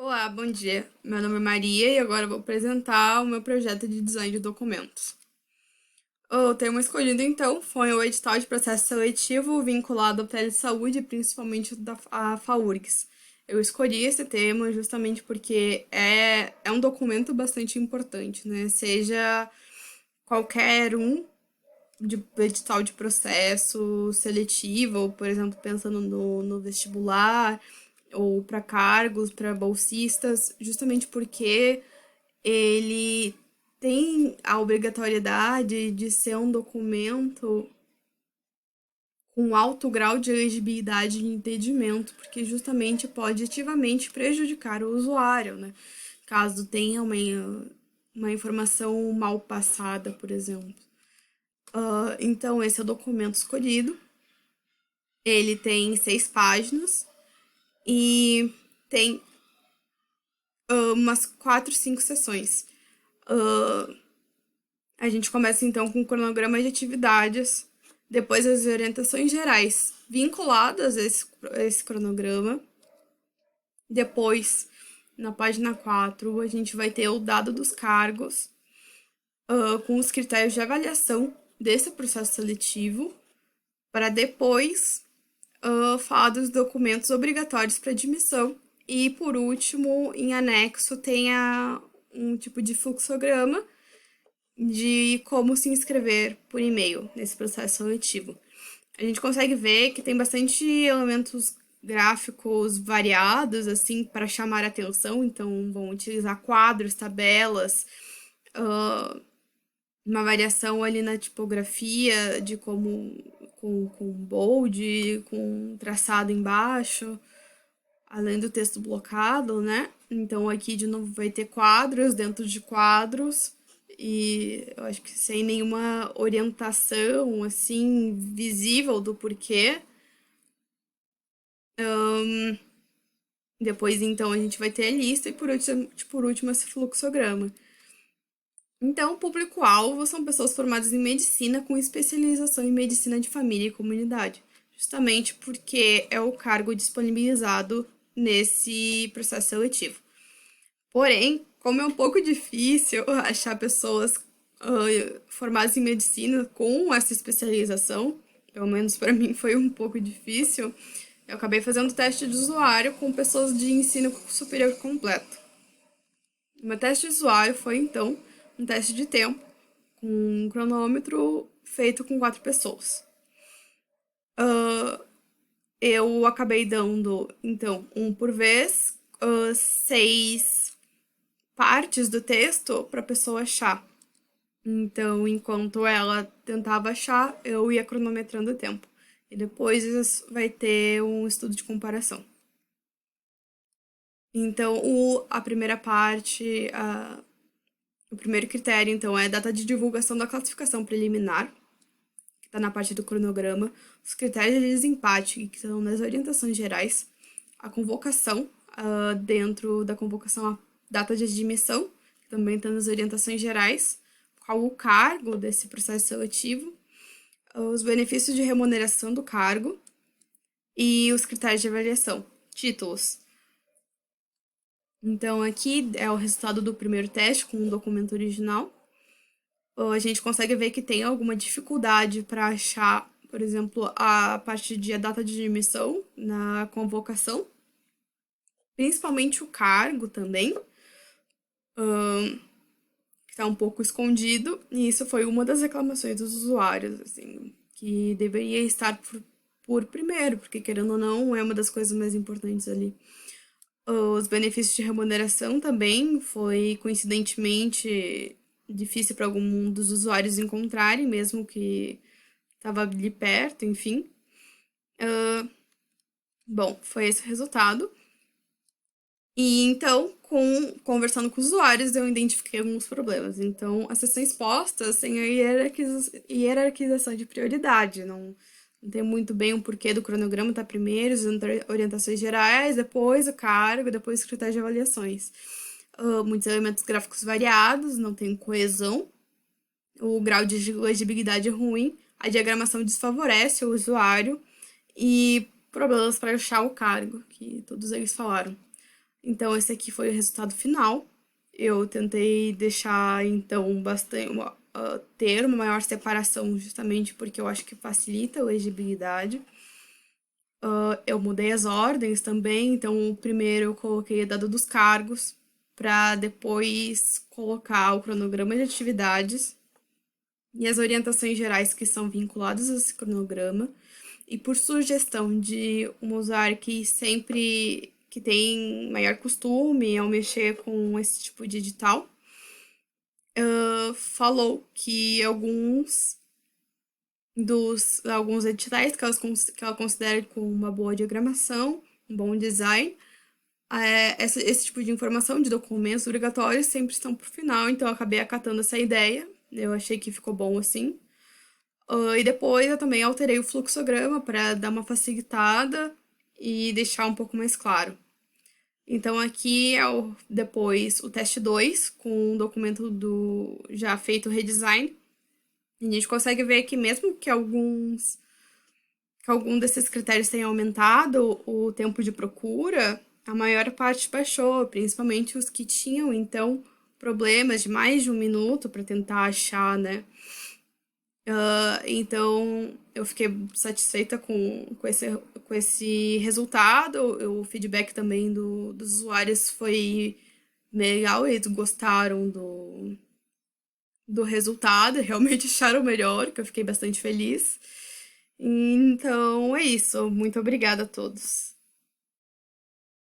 Olá, bom dia. Meu nome é Maria e agora eu vou apresentar o meu projeto de design de documentos. O tema escolhido, então, foi o edital de processo seletivo vinculado ao telesaúde, principalmente a FAURGS. Eu escolhi esse tema justamente porque é um documento bastante importante, né? Seja qualquer um de edital de processo seletivo, ou, por exemplo, pensando no vestibular, ou para cargos, para bolsistas, justamente porque ele tem a obrigatoriedade de ser um documento com alto grau de legibilidade e entendimento, porque justamente pode ativamente prejudicar o usuário, né? Caso tenha uma informação mal passada, por exemplo. Então, esse é o documento escolhido. Ele tem 6 páginas e tem umas 4, 5 sessões. A gente começa então com o cronograma de atividades, depois as orientações gerais vinculadas a esse cronograma. Depois, na página 4, a gente vai ter o dado dos cargos, com os critérios de avaliação desse processo seletivo, para depois falar dos documentos obrigatórios para admissão. E, por último, em anexo, tem um tipo de fluxograma de como se inscrever por e-mail nesse processo seletivo. A gente consegue ver que tem bastante elementos gráficos variados, assim, para chamar a atenção. Então, vão utilizar quadros, tabelas, uma variação ali na tipografia, de como com bold, com traçado embaixo, além do texto blocado, né? Então aqui de novo vai ter quadros dentro de quadros e eu acho que sem nenhuma orientação assim visível do porquê. Depois então a gente vai ter a lista e por último esse fluxograma. Então, o público-alvo são pessoas formadas em medicina com especialização em medicina de família e comunidade, justamente porque é o cargo disponibilizado nesse processo seletivo. Porém, como é um pouco difícil achar pessoas formadas em medicina com essa especialização, pelo menos para mim foi um pouco difícil, eu acabei fazendo teste de usuário com pessoas de ensino superior completo. O meu teste de usuário foi, então, um teste de tempo, com um cronômetro feito com 4 pessoas. Eu acabei dando, então, um por vez, 6 partes do texto para a pessoa achar. Então, enquanto ela tentava achar, eu ia cronometrando o tempo. E depois vai ter um estudo de comparação. Então, a primeira parte, o primeiro critério, então, é a data de divulgação da classificação preliminar, que está na parte do cronograma, os critérios de desempate, que estão nas orientações gerais, a convocação, dentro da convocação, a data de admissão, que também está nas orientações gerais, qual o cargo desse processo seletivo, os benefícios de remuneração do cargo e os critérios de avaliação, títulos. Então, aqui é o resultado do primeiro teste com o documento original. A gente consegue ver que tem alguma dificuldade para achar, por exemplo, a parte de a data de admissão na convocação, principalmente o cargo também, que está um pouco escondido, e isso foi uma das reclamações dos usuários, assim, que deveria estar por primeiro, porque querendo ou não, é uma das coisas mais importantes ali. Os benefícios de remuneração também foi, coincidentemente, difícil para algum dos usuários encontrarem, mesmo que estava ali perto, enfim. Bom, foi esse o resultado. E então, conversando com os usuários, eu identifiquei alguns problemas. Então, as sessões postas têm a hierarquização de prioridade, não tem muito bem o porquê do cronograma estar primeiro, as orientações gerais, depois o cargo, depois o critério de avaliações. Muitos elementos gráficos variados, não tem coesão, o grau de legibilidade é ruim, a diagramação desfavorece o usuário e problemas para achar o cargo, que todos eles falaram. Então, esse aqui foi o resultado final. Eu tentei deixar, então, bastante, ter uma maior separação, justamente porque eu acho que facilita a legibilidade. Eu mudei as ordens também, então, o primeiro eu coloquei a data dos cargos, para depois colocar o cronograma de atividades e as orientações gerais que são vinculadas a esse cronograma. E por sugestão de um usuário que sempre que tem maior costume ao mexer com esse tipo de edital, falou que alguns editais que ela considera com uma boa diagramação, um bom design, esse tipo de informação de documentos obrigatórios sempre estão por final, então eu acabei acatando essa ideia. Eu achei que ficou bom assim. E depois eu também alterei o fluxograma para dar uma facilitada e deixar um pouco mais claro. Então aqui é depois o teste 2 com o documento do já feito o redesign. E a gente consegue ver que mesmo que algum desses critérios tenha aumentado o tempo de procura, a maior parte baixou, principalmente os que tinham então problemas de mais de um minuto para tentar achar, né? Então, eu fiquei satisfeita com esse resultado. O feedback também dos usuários foi legal, eles gostaram do resultado, realmente acharam melhor, que eu fiquei bastante feliz. Então, é isso. Muito obrigada a todos.